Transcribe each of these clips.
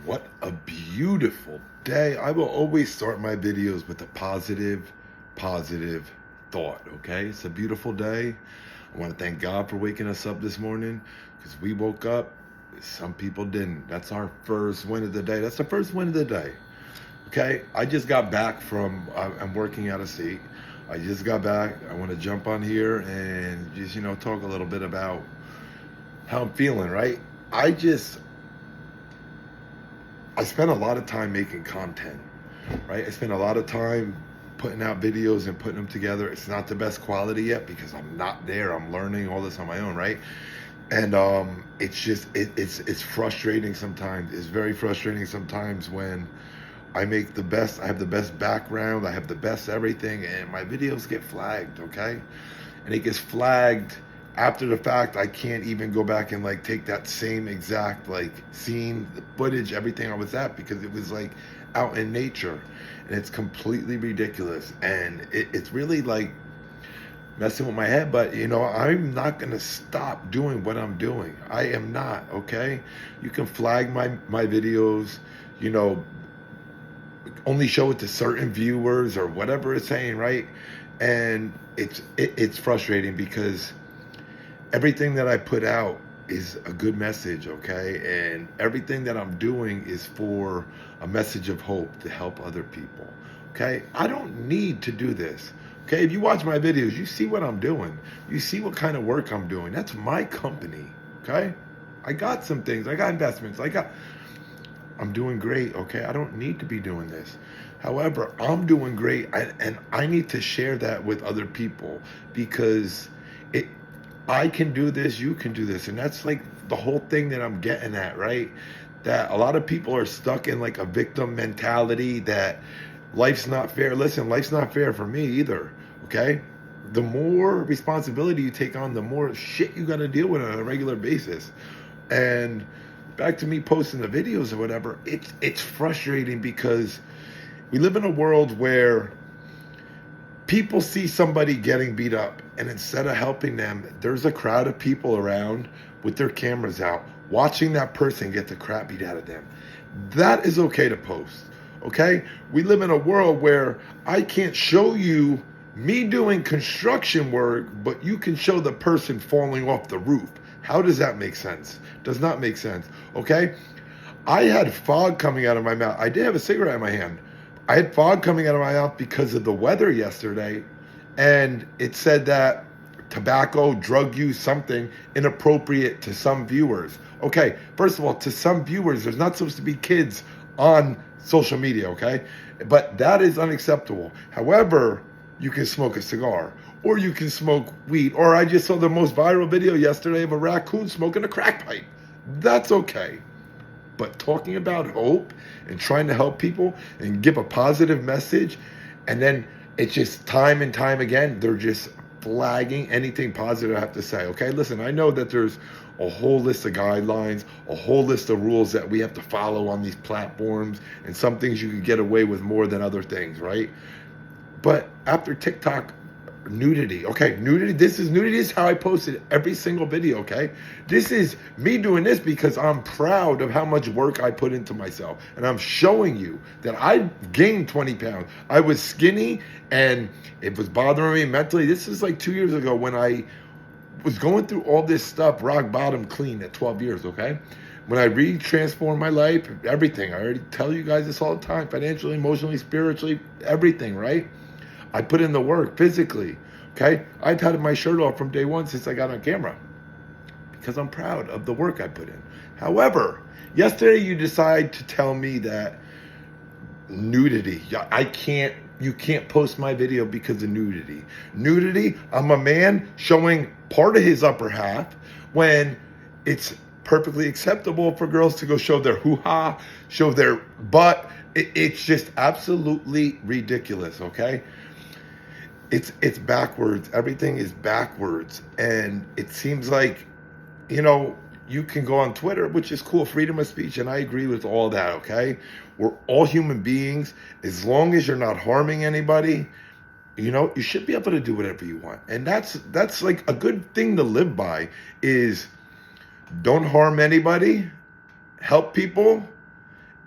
What a beautiful day. I will always start my videos with a positive thought, okay? It's a beautiful day. I want to thank God for waking us up this morning because we woke up. Some people didn't. That's our first win of the day. That's the first win of the day, okay? I just got back from, I'm working out of seat. I just got back. I want to jump on here and just, talk a little bit about how I'm feeling, right? I spend a lot of time making content, right? I spend a lot of time putting out videos and putting them together. It's not the best quality yet because I'm not there. I'm learning all this on my own, right? And it's frustrating sometimes. It's very frustrating sometimes when I make the best, I have the best background, I have the best everything, and my videos get flagged, okay? And it gets flagged after the fact. I can't even go back and take that same exact scene, the footage, everything I was at, because it was out in nature, and it's completely ridiculous, and it's really messing with my head. But I'm not gonna stop doing what I'm doing. I am not, okay? You can flag my videos, only show it to certain viewers or whatever it's saying, right? And it's frustrating because everything that I put out is a good message, okay? And everything that I'm doing is for a message of hope to help other people, okay? I don't need to do this, okay? If you watch my videos, you see what I'm doing. You see what kind of work I'm doing. That's my company, okay? I got some things. I got investments. I'm doing great, okay? I don't need to be doing this. However, I'm doing great, and I need to share that with other people because I can do this, you can do this. And that's the whole thing that I'm getting at, right? That a lot of people are stuck in a victim mentality that life's not fair. Listen, life's not fair for me either, okay? The more responsibility you take on, the more shit you got to deal with on a regular basis. And back to me posting the videos or whatever, it's frustrating because we live in a world where people see somebody getting beat up, and instead of helping them, there's a crowd of people around with their cameras out watching that person get the crap beat out of them. That is okay to post, okay? We live in a world where I can't show you me doing construction work, but you can show the person falling off the roof. How does that make sense? Does not make sense, okay? I had fog coming out of my mouth. I did have a cigarette in my hand. I had fog coming out of my mouth because of the weather yesterday, and it said that tobacco, drug use, something inappropriate to some viewers. Okay, first of all, to some viewers, there's not supposed to be kids on social media, okay? But that is unacceptable. However, you can smoke a cigar, or you can smoke weed, or I just saw the most viral video yesterday of a raccoon smoking a crack pipe. That's okay. But talking about hope and trying to help people and give a positive message, and then it's just time and time again, they're just flagging anything positive I have to say. Okay, listen, I know that there's a whole list of guidelines, a whole list of rules that we have to follow on these platforms, and some things you can get away with more than other things, right? But after TikTok, nudity, okay, nudity, this is how I posted every single video, okay? This is me doing this because I'm proud of how much work I put into myself, and I'm showing you that I gained 20 pounds. I was skinny and it was bothering me mentally. This is 2 years ago when I was going through all this stuff, rock bottom clean at 12 years, okay? When I re-transformed my life, everything, I already tell you guys this all the time, financially, emotionally, spiritually, everything, right? I put in the work physically, okay? I've had my shirt off from day one since I got on camera because I'm proud of the work I put in. However, yesterday you decide to tell me that nudity, you can't post my video because of nudity. Nudity, I'm a man showing part of his upper half when it's perfectly acceptable for girls to go show their hoo-ha, show their butt. It's just absolutely ridiculous, okay? It's backwards. Everything is backwards. And it seems you can go on Twitter, which is cool, freedom of speech, and I agree with all that, okay? We're all human beings. As long as you're not harming anybody, you should be able to do whatever you want. And that's a good thing to live by is don't harm anybody, help people,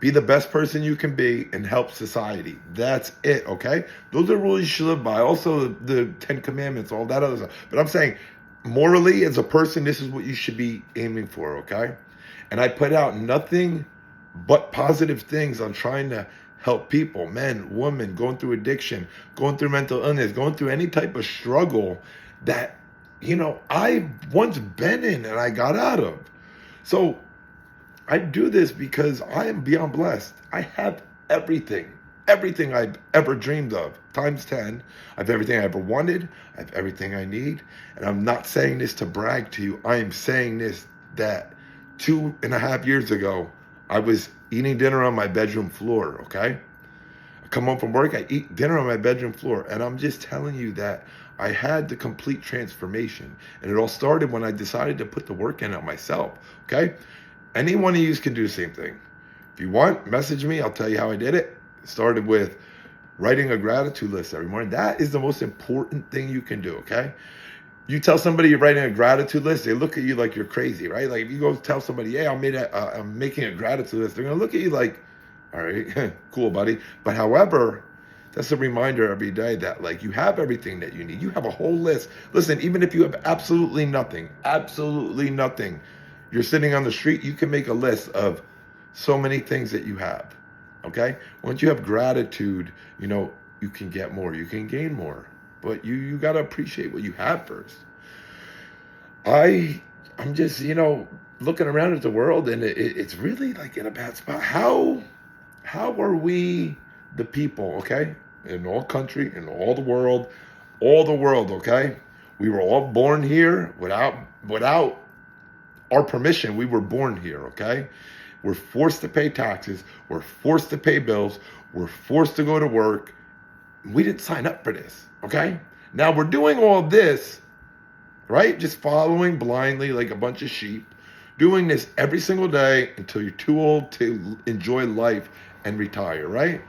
Be the best person you can be and help society. That's it, okay? Those are rules you should live by. Also, the Ten Commandments, all that other stuff. But I'm saying, morally, as a person, this is what you should be aiming for, okay? And I put out nothing but positive things on trying to help people, men, women, going through addiction, going through mental illness, going through any type of struggle that, I've once been in and I got out of. So I do this because I am beyond blessed. I have everything I've ever dreamed of, times 10. I have everything I ever wanted. I have everything I need. And I'm not saying this to brag to you. I am saying this that 2.5 years ago, I was eating dinner on my bedroom floor, okay? I come home from work, I eat dinner on my bedroom floor. And I'm just telling you that I had the complete transformation. And it all started when I decided to put the work in on myself, okay? Any one of you can do the same thing. If you want, message me. I'll tell you how I did it. It started with writing a gratitude list every morning. That is the most important thing you can do, okay? You tell somebody you're writing a gratitude list, they look at you like you're crazy, right? Like if you go tell somebody, yeah, I'm making a gratitude list, they're going to look at you like, all right, cool, buddy. But however, that's a reminder every day that like you have everything that you need. You have a whole list. Listen, even if you have absolutely nothing, you're sitting on the street, you can make a list of so many things that you have, okay? Once you have gratitude, you can get more, you can gain more, but you got to appreciate what you have first. I'm just, looking around at the world and it's really like in a bad spot. How are we the people, okay? In all country, in all the world, okay? We were all born here without our permission. We were born here, okay? We're forced to pay taxes. We're forced to pay bills. We're forced to go to work. We didn't sign up for this, okay? Now we're doing all this, right? Just following blindly like a bunch of sheep, doing this every single day until you're too old to enjoy life and retire, right?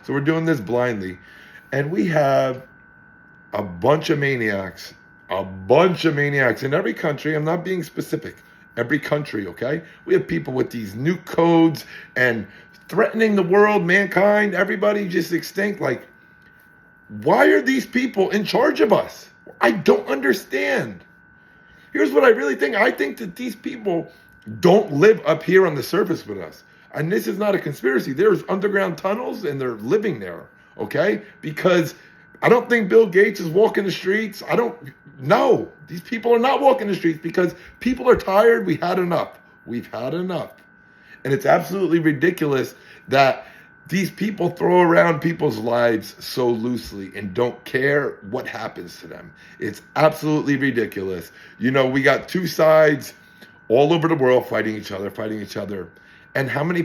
So we're doing this blindly. And we have a bunch of maniacs in every country. I'm not being specific. Every country, okay? We have people with these new codes and threatening the world, mankind, everybody just extinct. Like, why are these people in charge of us? I don't understand. Here's what I really think. I think that these people don't live up here on the surface with us. And this is not a conspiracy. There's underground tunnels and they're living there, okay? Because I don't think Bill Gates is walking the streets. No, these people are not walking the streets because people are tired. We've had enough. And it's absolutely ridiculous that these people throw around people's lives so loosely and don't care what happens to them. It's absolutely ridiculous. We got two sides all over the world fighting each other. And how many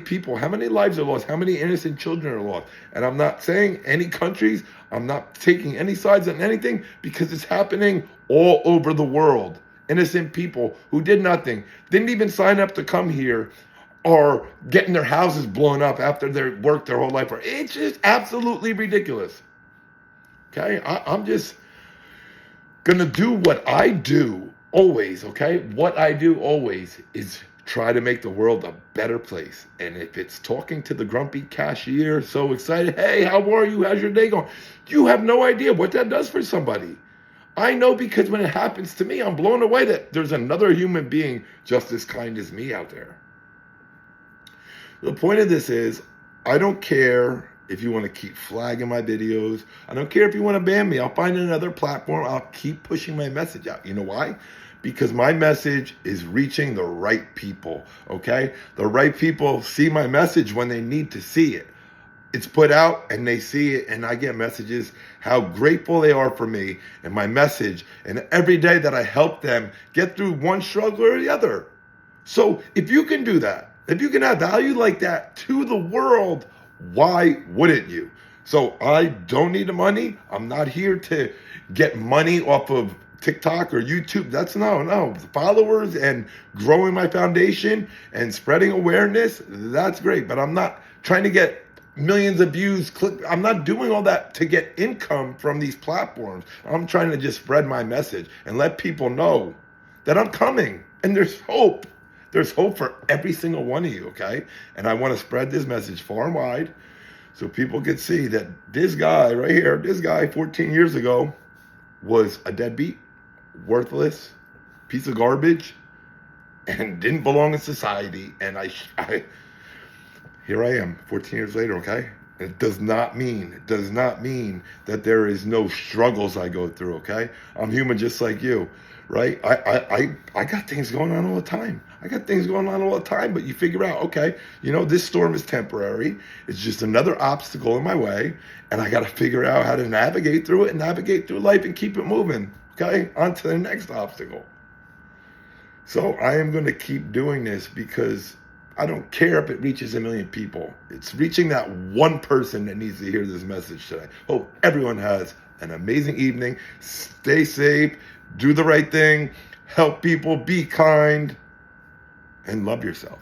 lives are lost? How many innocent children are lost? And I'm not saying any countries, I'm not taking any sides on anything because it's happening all over the world. Innocent people who did nothing, didn't even sign up to come here, are getting their houses blown up after they worked their whole life. It's just absolutely ridiculous. Okay? I'm just going to do what I do always, okay? What I do always is try to make the world a better place. And if it's talking to the grumpy cashier, so excited, hey, how are you? How's your day going? You have no idea what that does for somebody. I know because when it happens to me, I'm blown away that there's another human being just as kind as me out there. The point of this is, I don't care if you want to keep flagging my videos. I don't care if you want to ban me. I'll find another platform. I'll keep pushing my message out. You know why? Because my message is reaching the right people, okay? The right people see my message when they need to see it. It's put out and they see it, and I get messages how grateful they are for me and my message, and every day that I help them get through one struggle or the other. So if you can do that, if you can add value like that to the world, why wouldn't you? So I don't need the money. I'm not here to get money off of TikTok or YouTube. That's no. Followers and growing my foundation and spreading awareness, that's great. But I'm not trying to get millions of views. I'm not doing all that to get income from these platforms. I'm trying to just spread my message and let people know that I'm coming and there's hope. There's hope for every single one of you, okay? And I want to spread this message far and wide so people can see that this guy right here, this guy 14 years ago was a deadbeat, worthless, piece of garbage, and didn't belong in society. And here I am 14 years later, okay? It does not mean that there is no struggles I go through, okay? I'm human just like you, right? I got things going on all the time. But you figure out, okay, this storm is temporary. It's just another obstacle in my way, and I got to figure out how to navigate through it and navigate through life and keep it moving, okay? On to the next obstacle. So I am going to keep doing this because I don't care if it reaches 1 million people. It's reaching that one person that needs to hear this message today. Hope everyone has an amazing evening. Stay safe, do the right thing, help people, be kind, and love yourself.